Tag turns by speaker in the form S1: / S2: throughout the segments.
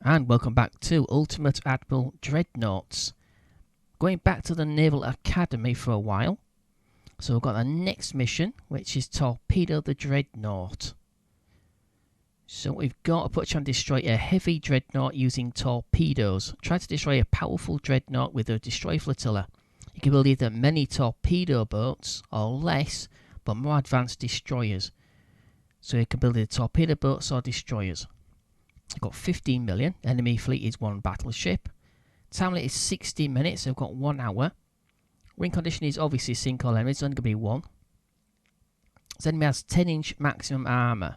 S1: And welcome back to Ultimate Admiral Dreadnoughts. Going back to the Naval Academy for a while. So we've got the next mission, which is Torpedo the Dreadnought. So we've got to put on destroy a heavy dreadnought using torpedoes. Try to destroy a powerful dreadnought with a destroy flotilla. You can build either many torpedo boats or less, but more advanced destroyers. So you can build either torpedo boats or destroyers. We've got 15 million. Enemy fleet is 1 battleship. Time limit is 60 minutes, so we've got 1 hour. Wind condition is obviously sink or enemy, it's only going to be 1. So enemy has 10-inch maximum armour.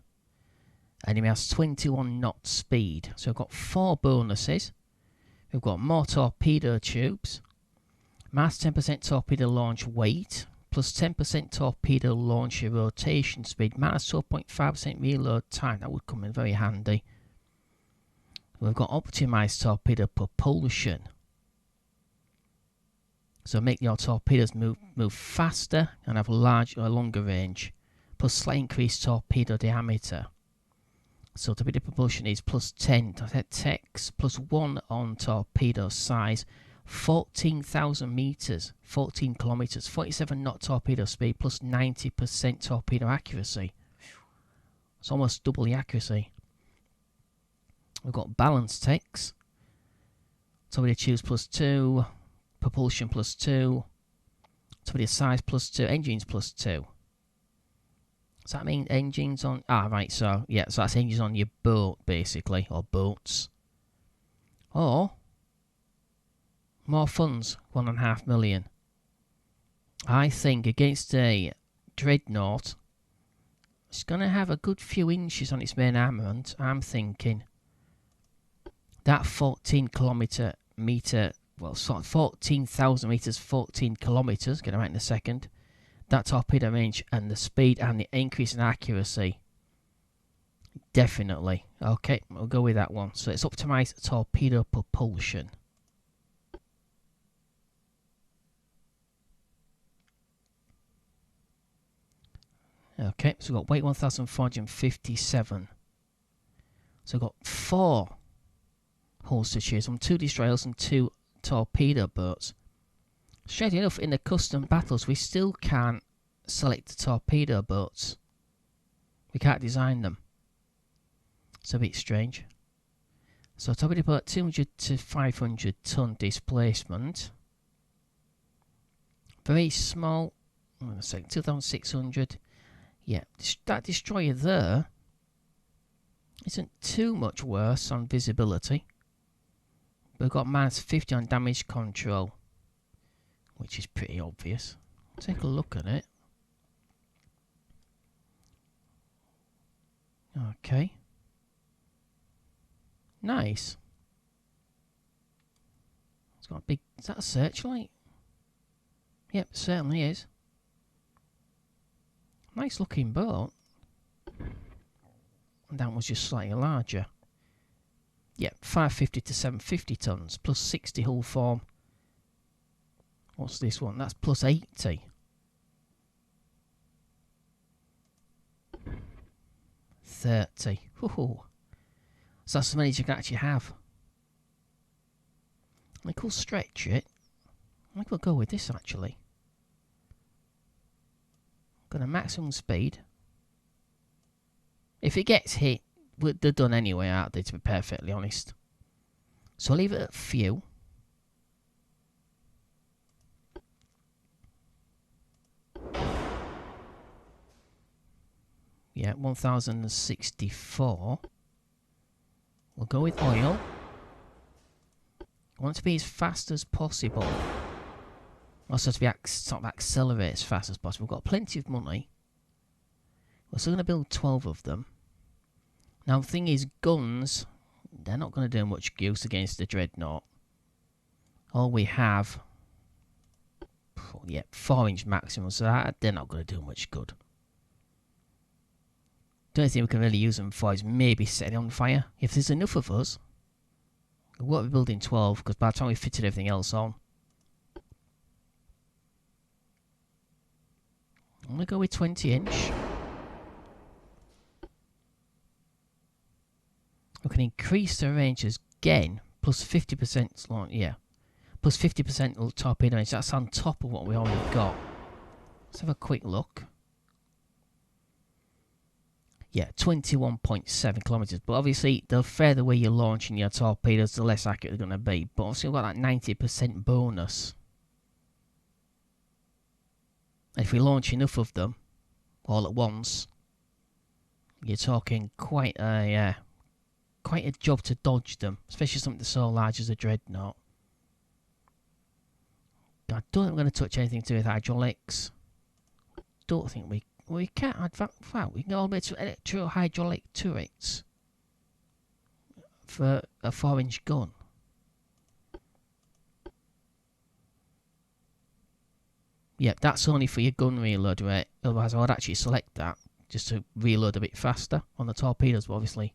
S1: Enemy has 21 knot speed. So we've got 4 bonuses. We've got more torpedo tubes. Minus 10% torpedo launch weight. Plus 10% torpedo launch rotation speed. Minus 12.5% reload time. That would come in very handy. We've got optimised torpedo propulsion. So make your torpedoes move faster and have longer range. Plus slight increased torpedo diameter. So torpedo propulsion is plus 10 techs, plus 1 on torpedo size. 14,000 meters, 14 kilometers, 47 knot torpedo speed, plus 90% torpedo accuracy. It's almost double the accuracy. We've got balance techs. Torpedo tubes plus 2, propulsion plus 2, torpedo size plus 2, engines plus 2. Does that mean engines on... right, so that's engines on your boat, basically, or boats. Or, more funds, 1.5 million. I think against a Dreadnought, it's going to have a good few inches on its main armament, I'm thinking. That 14,000 meters, 14 kilometers, get it right in a second. That torpedo range and the speed and the increase in accuracy. Definitely. Okay, we'll go with that one. So it's optimized torpedo propulsion. Okay, so we've got weight 1,457. So we've got 4 hulls to choose from, 2 destroyers and 2 torpedo boats. Straight enough, in the custom battles, we still can't select the torpedo boats. We can't design them. It's a bit strange. So torpedo boat, 200 to 500 ton displacement. Very small. Wait a second, 2,600. Yeah, that destroyer there isn't too much worse on visibility. We've got minus 50 on damage control, which is pretty obvious. Take a look at it. Okay. Nice. It's got a big... Is that a searchlight? Yep, certainly is. Nice looking boat. And that was just slightly larger. Yep, 550 to 750 tons, plus 60 hull form. What's this one? That's plus 80. 30. Ooh. So that's as many as you can actually have. I think we'll stretch it. I think we'll go with this actually. Got a maximum speed. If it gets hit, they're done anyway, aren't they, to be perfectly honest. So I'll leave it at few. Yeah, 1,064. We'll go with oil. I want it to be as fast as possible. Also to be sort of accelerate as fast as possible. We've got plenty of money. We're still going to build 12 of them. Now the thing is, guns, they're not going to do much use against the Dreadnought. All we have, 4-inch maximum, so they're not going to do much good. The only thing we can really use them for is maybe setting on fire. If there's enough of us, we won't be building 12, because by the time we fitted everything else on, I'm going to go with 20-inch. We can increase the range as again, plus 50% launch, yeah. Plus 50% torpedo range. That's on top of what we already got. Let's have a quick look. Yeah, 21.7 kilometers. But obviously, the further away you're launching your torpedoes, the less accurate they're going to be. But obviously, we've got that 90% bonus. And if we launch enough of them all at once, you're talking quite a job to dodge them, especially something so large as a Dreadnought. I don't think we're going to touch anything to do with hydraulics. Don't think we can't advance. Well, we can go all the way to electro-hydraulic turrets for a 4-inch gun. Yep, that's only for your gun reload rate. Otherwise, I would actually select that just to reload a bit faster on the torpedoes, obviously.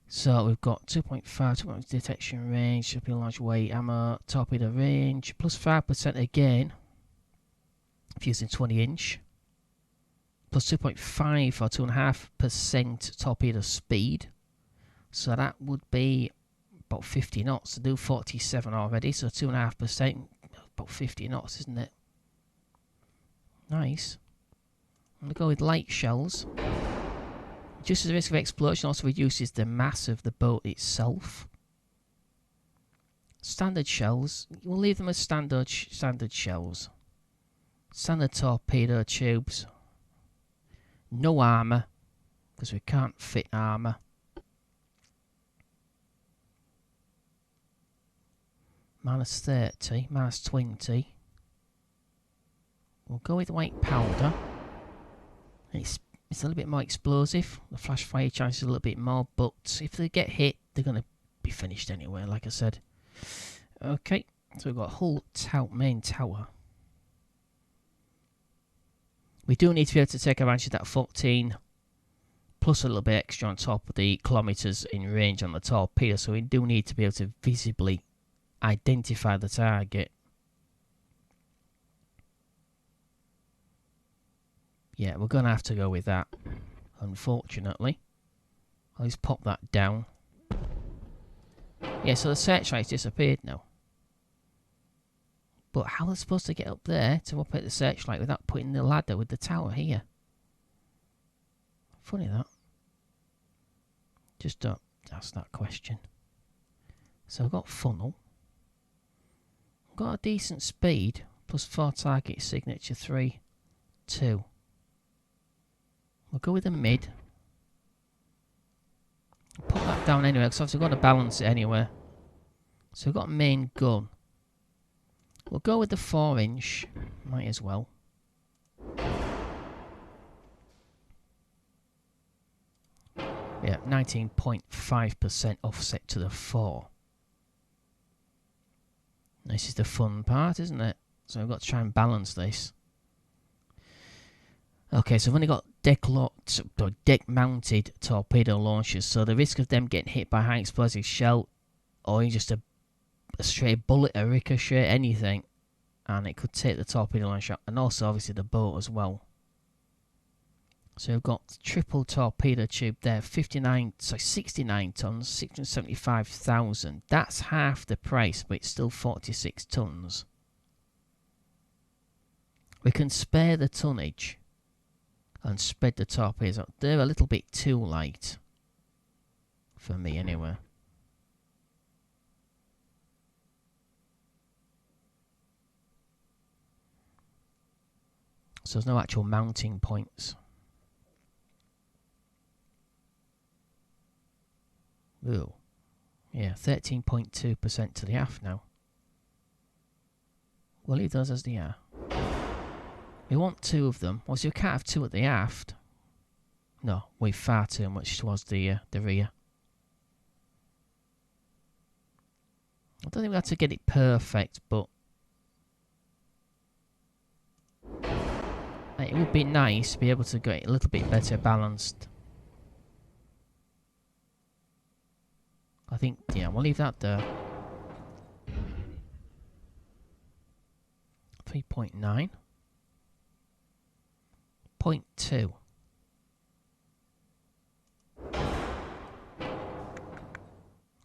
S1: So we've got 2.5 detection range, should be large weight, ammo, torpedo range, plus 5% again if using 20-inch. Plus 2.5 or 2.5% torpedo speed. So that would be about 50 knots to do 47 already. So 2.5%, about 50 knots, isn't it? Nice. I'm going to go with light shells. Just as the risk of explosion also reduces the mass of the boat itself. Standard shells, we'll leave them as standard shells. Standard torpedo tubes. No armour, because we can't fit armour. Minus 30, minus 20. We'll go with white powder. It's a little bit more explosive. The flash fire chance is a little bit more, but if they get hit, they're going to be finished anyway, like I said. Okay, so we've got hull main tower. We do need to be able to take advantage of that 14 plus a little bit extra on top of the kilometres in range on the torpedo, so we do need to be able to visibly identify the target. Yeah, we're going to have to go with that, unfortunately. I'll just pop that down. Yeah, so the searchlight's disappeared now. But how are they supposed to get up there to operate the searchlight without putting the ladder with the tower here? Funny that. Just don't ask that question. So we've got funnel. We've got a decent speed. Plus 4 target signature 3, 2. We'll go with the mid. Put that down anyway, because obviously we've got to balance it anyway. So we've got main gun. We'll go with the 4-inch. Might as well. Yeah, 19.5% offset to the 4. This is the fun part, isn't it? So we've got to try and balance this. Okay, so we've only got deck-mounted torpedo launchers, so the risk of them getting hit by high explosive shell, or just a straight bullet, a ricochet, anything, and it could take the torpedo launcher, and also obviously the boat as well. So we've got triple torpedo tube there, 69 tons, 675,000. That's half the price, but it's still 46 tons. We can spare the tonnage and spread the torpedoes out. They're a little bit too light for me anyway. So there's no actual mounting points. Ooh. Yeah, 13.2% to the aft now. We'll leave those as they are. We want 2 of them. Well, so we can't have 2 at the aft. No, we're far too much towards the rear. I don't think we have to get it perfect, but it would be nice to be able to get it a little bit better balanced. I think, yeah, we'll leave that there. 3.9. 0.2.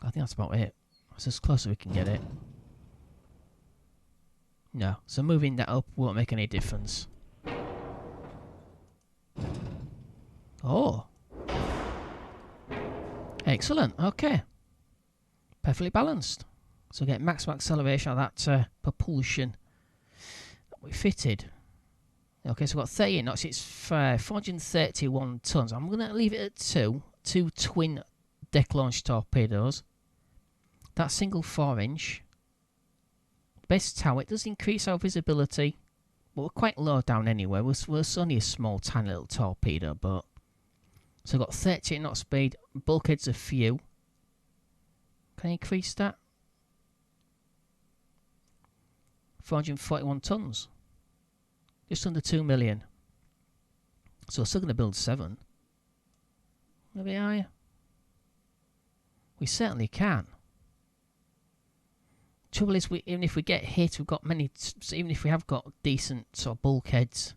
S1: I think think that's about it. That's as close as we can get it. No, so moving that up won't make any difference. Oh. Excellent, okay. Perfectly balanced. So get maximum acceleration of that propulsion that we fitted. Okay, so we've got 38 knots, it's 431 tons. I'm going to leave it at two twin deck launch torpedoes. That single 4-inch. Best tower, it does increase our visibility, but we're quite low down anyway. We're only a small, tiny little torpedo, but. So we've got 38 knot speed, bulkheads a few. Can I increase that? 441 tons. Just under 2 million. So we're still going to build 7. Maybe higher. We certainly can. Trouble is, even if we get hit, we've got many. So even if we have got decent sort of bulkheads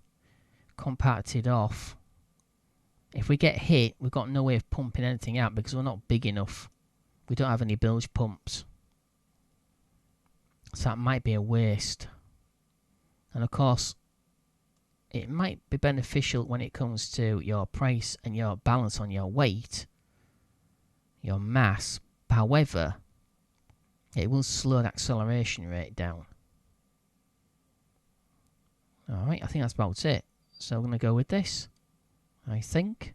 S1: compacted off, if we get hit, we've got no way of pumping anything out because we're not big enough. We don't have any bilge pumps, so that might be a waste. And of course, it might be beneficial when it comes to your price and your balance on your weight, your mass. However, it will slow the acceleration rate down. Alright, I think that's about it. So I'm going to go with this, I think.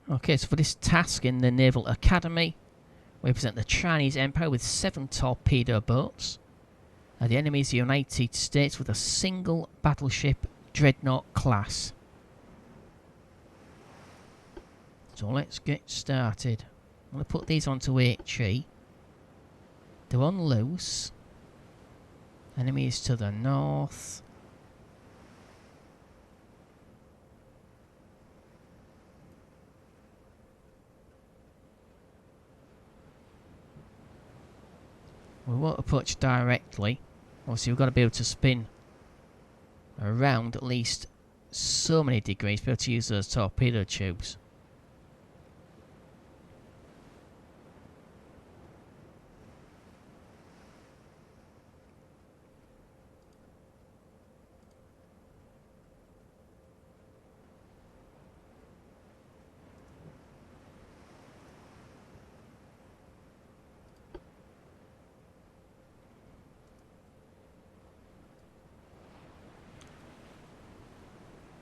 S1: Okay, so for this task in the Naval Academy, we represent the Chinese Empire with 7 torpedo boats. The enemy is the United States with a single battleship Dreadnought class. So let's get started. I'm going to put these onto HE. They're on loose. Enemy is to the north. We won't approach directly. Obviously we've got to be able to spin around at least so many degrees to be able to use those torpedo tubes.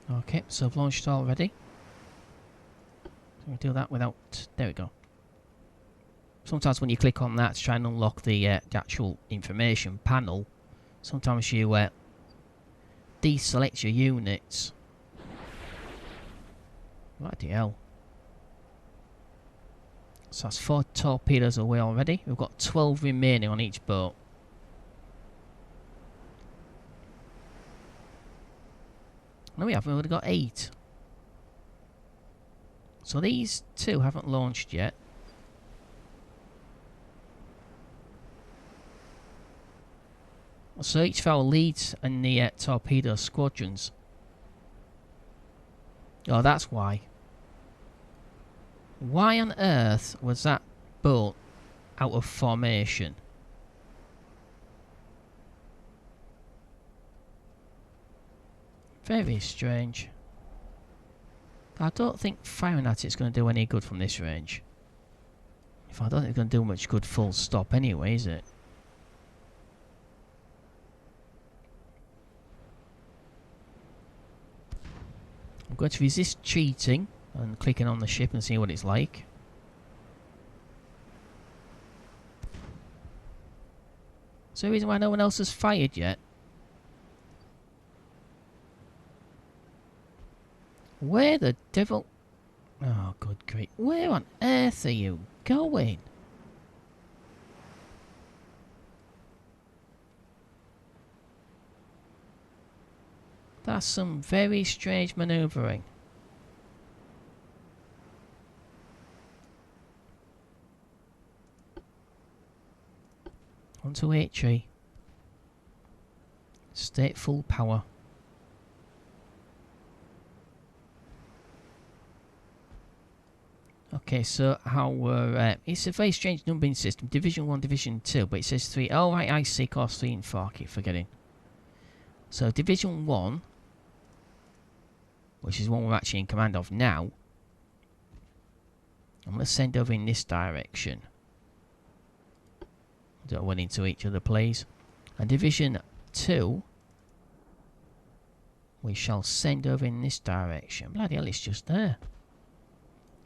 S1: Okay, so I've launched already. So we do that without... There we go. Sometimes when you click on that to try and unlock the actual information panel, sometimes you deselect your units. Bloody hell. So that's 4 torpedoes away already. We've got 12 remaining on each boat. No, we haven't. We've only got 8. So these 2 haven't launched yet. So each of our leads in the torpedo squadrons. Oh, that's why. Why on earth was that boat out of formation? Very strange. I don't think firing at it's going to do any good from this range. If I don't think it's going to do much good full stop anyway, is it? I'm going to resist cheating and clicking on the ship and see what it's like. Is there a reason why no one else has fired yet? Where the devil... Oh, good grief. Where on earth are you going? That's some very strange manoeuvring. Onto HE. Stay at full power. Okay, so our it's a very strange numbering system. Division 1, Division 2, but it says 3. Oh, right, I see. Course 3 and 4. I keep forgetting. So Division 1, which is one we're actually in command of now, I'm going to send over in this direction. Don't run into each other, please. And Division 2, we shall send over in this direction. Bloody hell, it's just there.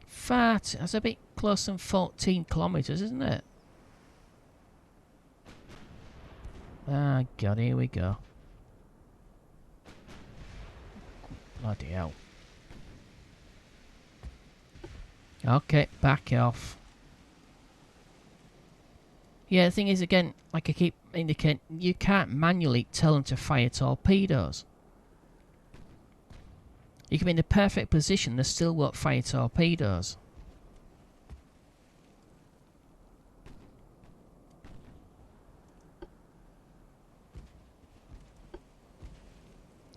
S1: Fat. That's a bit close than 14 kilometres, isn't it? Ah, God, here we go. Bloody hell. Okay, back off. Yeah, the thing is, again, like I keep indicating, you can't manually tell them to fire torpedoes. You can be in the perfect position, they still won't fire torpedoes.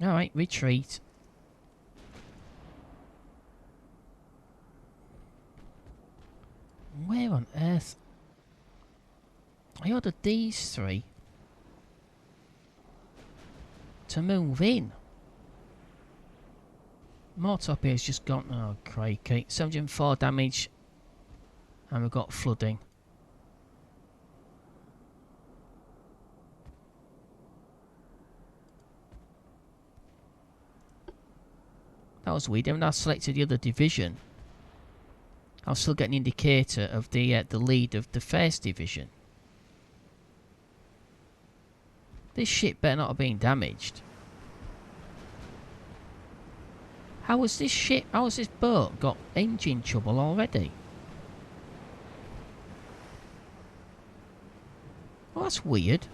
S1: Alright, retreat. Where on earth? I ordered these 3 to move in. More torpedoes just gone. Oh, crikey. 704 damage. And we've got flooding. That was weird. Even though I selected the other division, I was still getting an indicator of the lead of the first division. This ship better not have been damaged. How has this boat got engine trouble already? Well, that's weird.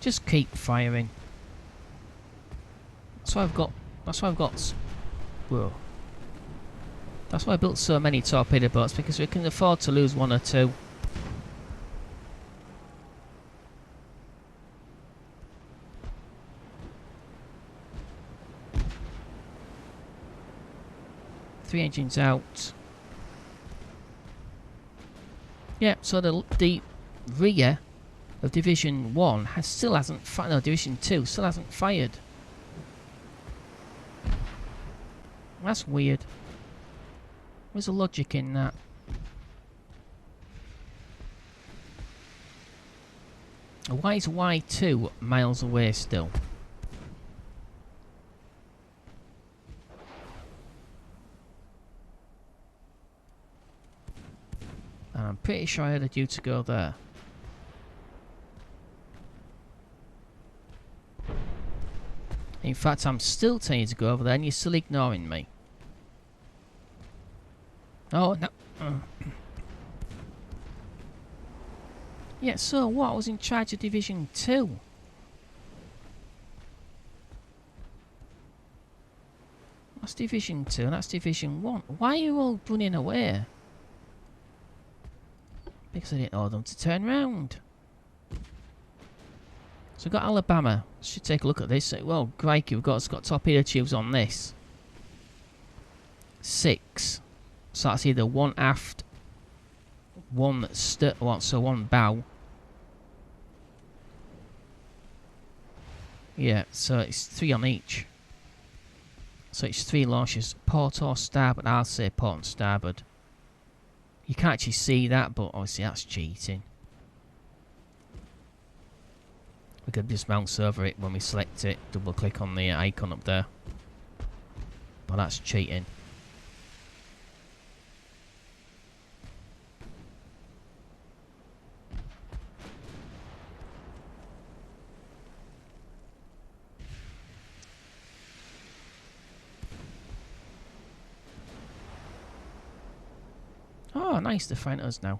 S1: Just keep firing. That's why I've got. Whoa. That's why I built so many torpedo boats, because we can afford to lose 1 or 2. Three engines out. Yeah, so the rear of Division 1 still hasn't fired. No, Division 2 still hasn't fired. That's weird. Where's the logic in that? Why is Y2 miles away still? And I'm pretty sure I had a due to go there. In fact, I'm still telling you to go over there and you're still ignoring me. Oh, no. Yeah, so what? I was in charge of Division 2. That's Division 2 and that's Division 1. Why are you all running away? Because I didn't order them to turn round. So we've got Alabama. Should take a look at this. Well, crikey, it's got torpedo tubes on this. 6. So that's either 1 aft, 1 so 1 bow. Yeah, so it's 3 on each. So it's 3 launches. Port or starboard. I'll say port and starboard. You can't actually see that, but obviously that's cheating. We could just mouse over it when we select it. Double click on the icon up there. But that's cheating. Oh, nice, they're fighting us now.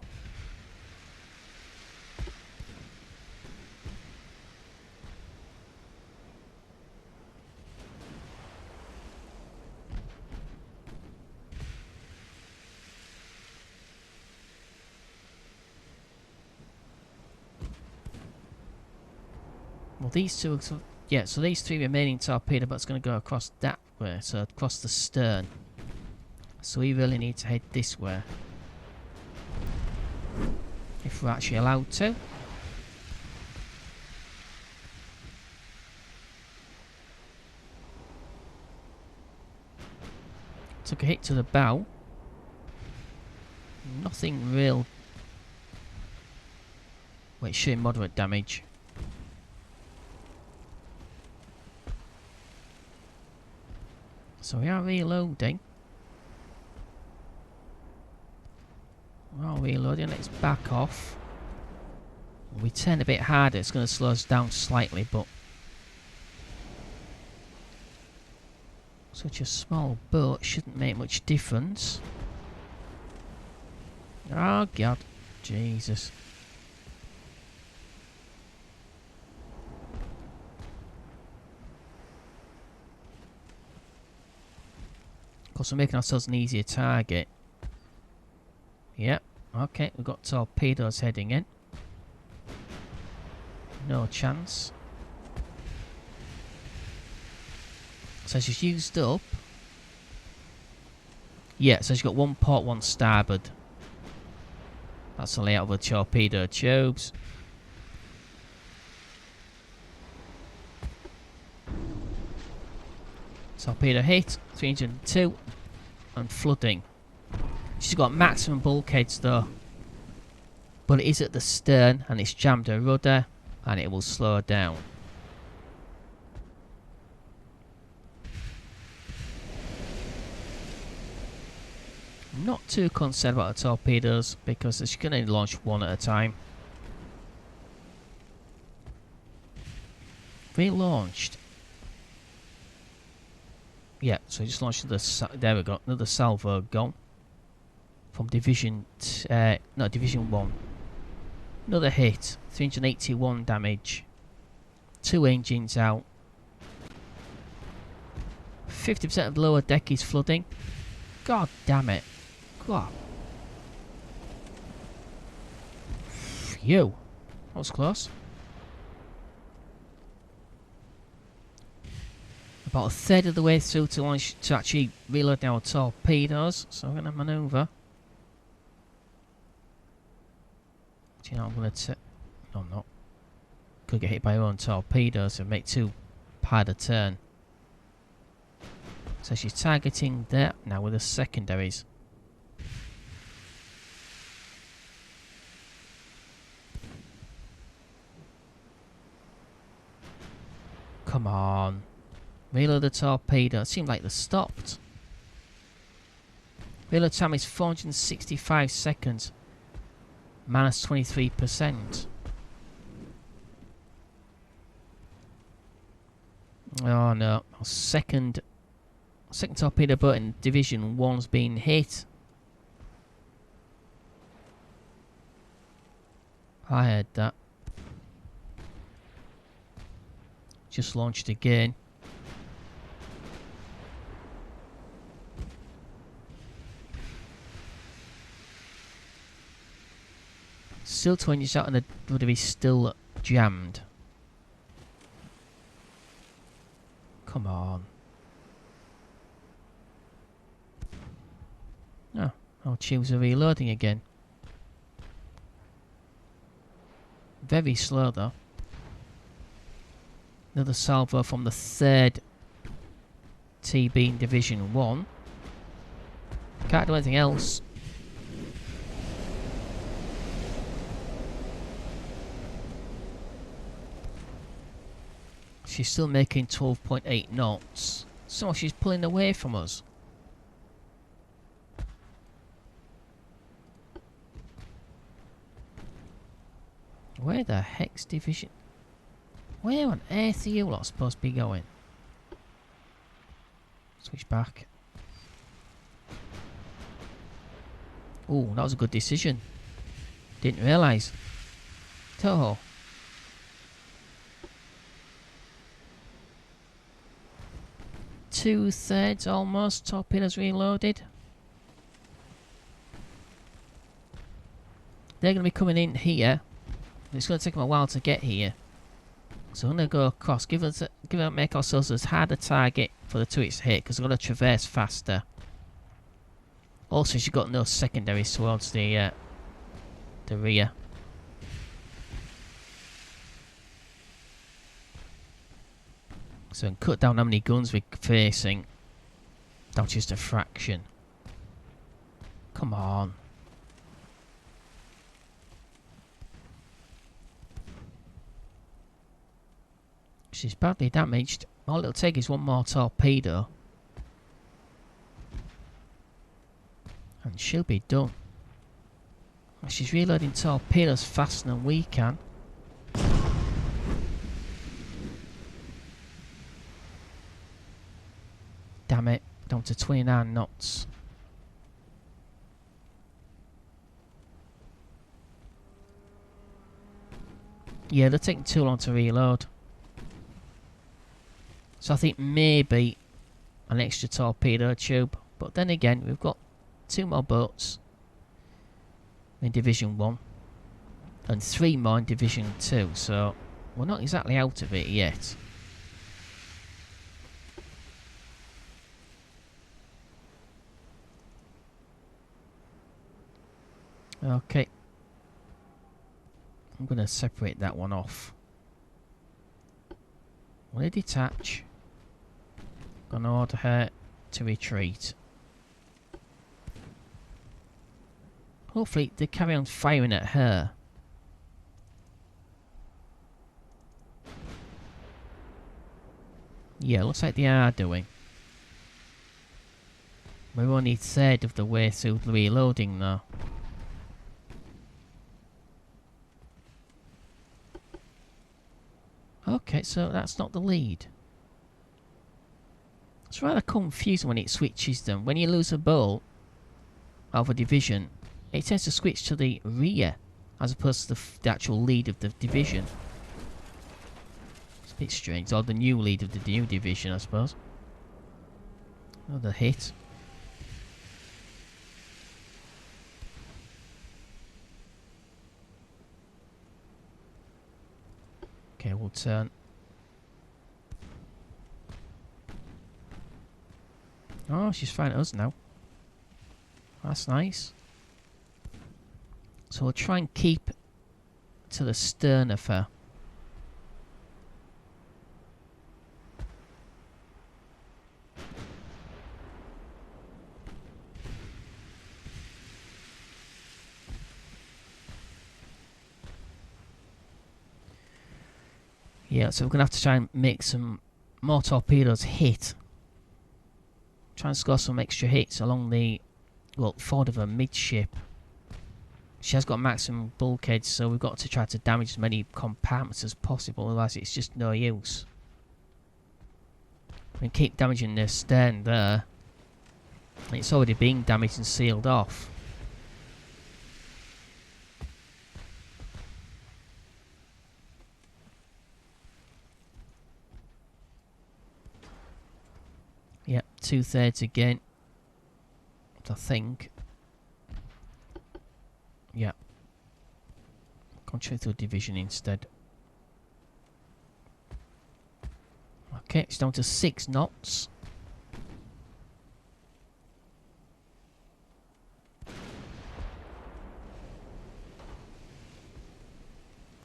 S1: Well, these two... Yeah, so these 3 remaining torpedo boats are going to go across that way. So across the stern. So we really need to head this way. If we're actually allowed to. Took a hit to the bow. Nothing real. Well, it's showing moderate damage. So we are reloading. We are reloading. Let's back off. We turn a bit harder. It's going to slow us down slightly, but such a small boat shouldn't make much difference. Oh God, Jesus. Of course, we're making ourselves an easier target. Yep, okay, we've got torpedoes heading in. No chance. So she's used up. Yeah, so she's got 1 port, 1 starboard. That's the layout of the torpedo tubes. Torpedo hit, 302, and flooding. She's got maximum bulkheads though. But it is at the stern, and it's jammed her rudder, and it will slow her down. I'm not too concerned about the torpedoes, because she's going to launch 1 at a time. Relaunched. Yeah, so just launched there we go, another salvo gone. From Division 1. Another hit, 381 damage. 2 engines out. 50% of the lower deck is flooding. God damn it. God. Phew. That was close. About a third of the way through to launch to actually reload our torpedoes. So I'm going to manoeuvre. Do you know I'm going to... No, I'm not. Could get hit by our own torpedoes and make too hard a turn. So she's targeting there now with the secondaries. Come on. Reload the torpedo. It seemed like they stopped. Reload time is 465 seconds. Minus 23%. Oh no. Second torpedo boat in Division 1's been hit. I heard that. Just launched again. Still 20 shots and the rudder is still jammed. Come on. Oh, our tubes are reloading again. Very slow though. Another salvo from the 3rd TB in Division 1. Can't do anything else. She's still making 12.8 knots. So she's pulling away from us. Where the heck's Division? Where on earth are you lot supposed to be going? Switch back. Oh, that was a good decision. Didn't realise. Toho. Two-thirds almost. Torpedoes reloaded. They're going to be coming in here. It's going to take them a while to get here. So I'm going to go across. Make ourselves as hard a target for the turrets to hit, because we're going to traverse faster. Also, she's got no secondaries towards the rear. So we can cut down how many guns we're facing. Down to just a fraction. Come on. She's badly damaged. All it'll take is one more torpedo. And she'll be done. She's reloading torpedoes faster than we can. Damn it. Down to 29 knots. Yeah, they're taking too long to reload. So I think maybe an extra torpedo tube. But then again, we've got 2 more boats in Division 1. And 3 more in Division 2. So we're not exactly out of it yet. Okay. I'm going to separate that one off. When I detach, I'm going to order her to retreat. Hopefully they carry on firing at her. Yeah, looks like they are doing. We're only a third of the way through the reloading though. Okay, so that's not the lead. It's rather confusing when it switches them. When you lose a boat of a division, it tends to switch to the rear as opposed to the actual lead of the division. It's a bit strange. Or the new lead of the new division, I suppose. Another hit. Okay, we'll turn. Oh, she's firing at us now. That's nice. So we'll try and keep to the stern of her. Yeah, so we're going to have to try and make some more torpedoes hit. Try and score some extra hits along the, well, forward of her midship. She has got maximum bulkheads, so we've got to try to damage as many compartments as possible, otherwise it's just no use. We keep damaging the stern there. It's already being damaged and sealed off. Yep, 2/3 again. I think. Yeah. Concentrate to a division instead. Okay, it's down to 6 knots.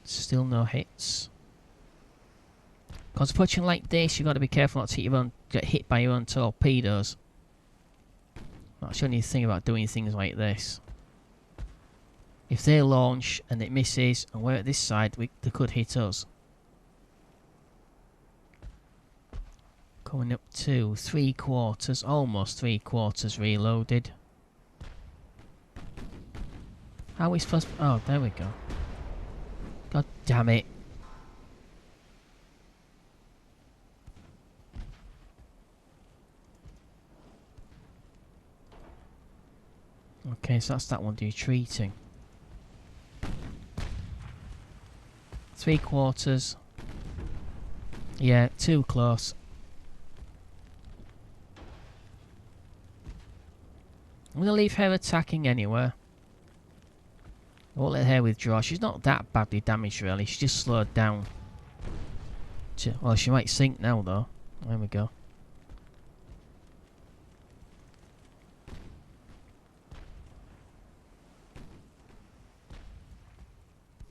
S1: Still no hits. Because approaching like this, you've got to be careful not to get hit by your own torpedoes. That's the only thing about doing things like this. If they launch and it misses, and we're at this side, they could hit us. Coming up to 3/4, almost 3/4 reloaded. How are we supposed to... Oh, there we go. God damn it. Okay, so that's that one retreating. 3/4. Yeah, too close. I'm going to leave her attacking anywhere. I won't let her withdraw. She's not that badly damaged really. She's just slowed down. Well, she might sink now, though. There we go.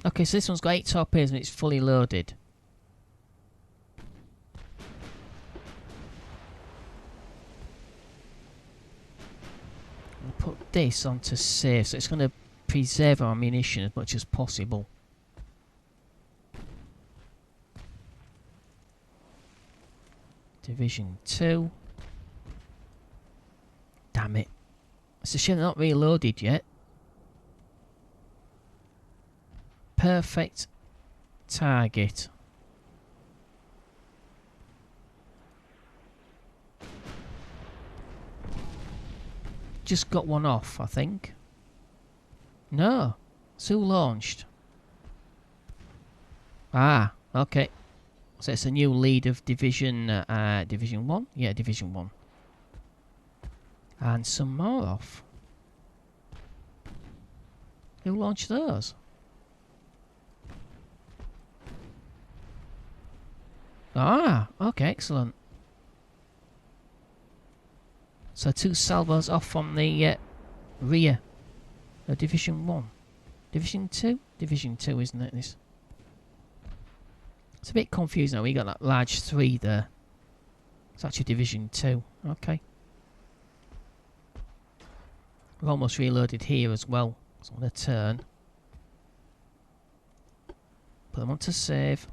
S1: Okay, so this one's got 8 torpedoes and it's fully loaded. I'll put this onto save, so it's going to preserve our ammunition as much as possible. Division 2. Damn it. It's a shame they're not reloaded yet. Perfect target. Just got one off, I think. No. It's who launched? Ah, okay. So it's a new lead of Division 1? Yeah, Division 1. And some more off. Who launched those? Ah, okay, excellent. So 2 salvos off from the rear of Division 1. Division 2? Division 2, isn't it, this? It's a bit confusing now. We got that large 3 there. It's actually Division 2. Okay. We've almost reloaded here as well. So I'm going to turn. Put them onto save.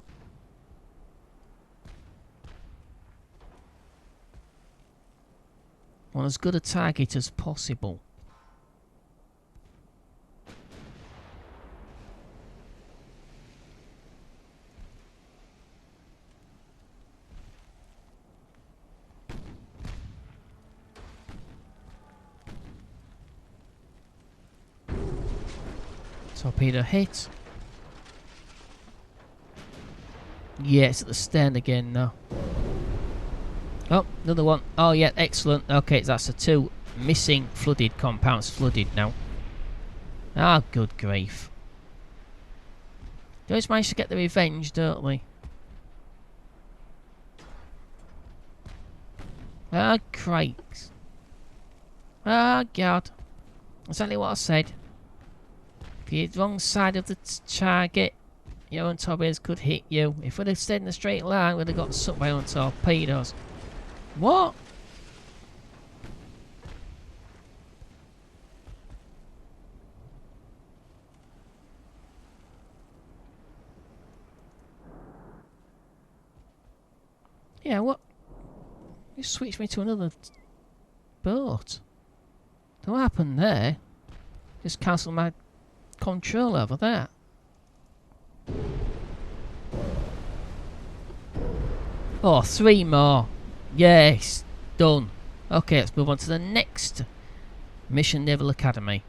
S1: Want as good a target as possible. Torpedo hit. Yeah, it's at the stern again now. Oh, another one. Oh, yeah, excellent. Okay, that's the 2 missing flooded compounds flooded now. Ah, good grief. They always manage to get the revenge, don't we? Ah, crikes. Ah, God. Exactly what I said. If you're the wrong side of the target, your own torpedoes could hit you. If we'd have stayed in a straight line, we'd have got sucked by our own torpedoes. What? Yeah, what? You switched me to another boat. What happened there? Just cancelled my control over that. Oh, 3 more. Yes, done. Okay, let's move on to the next mission, Naval Academy.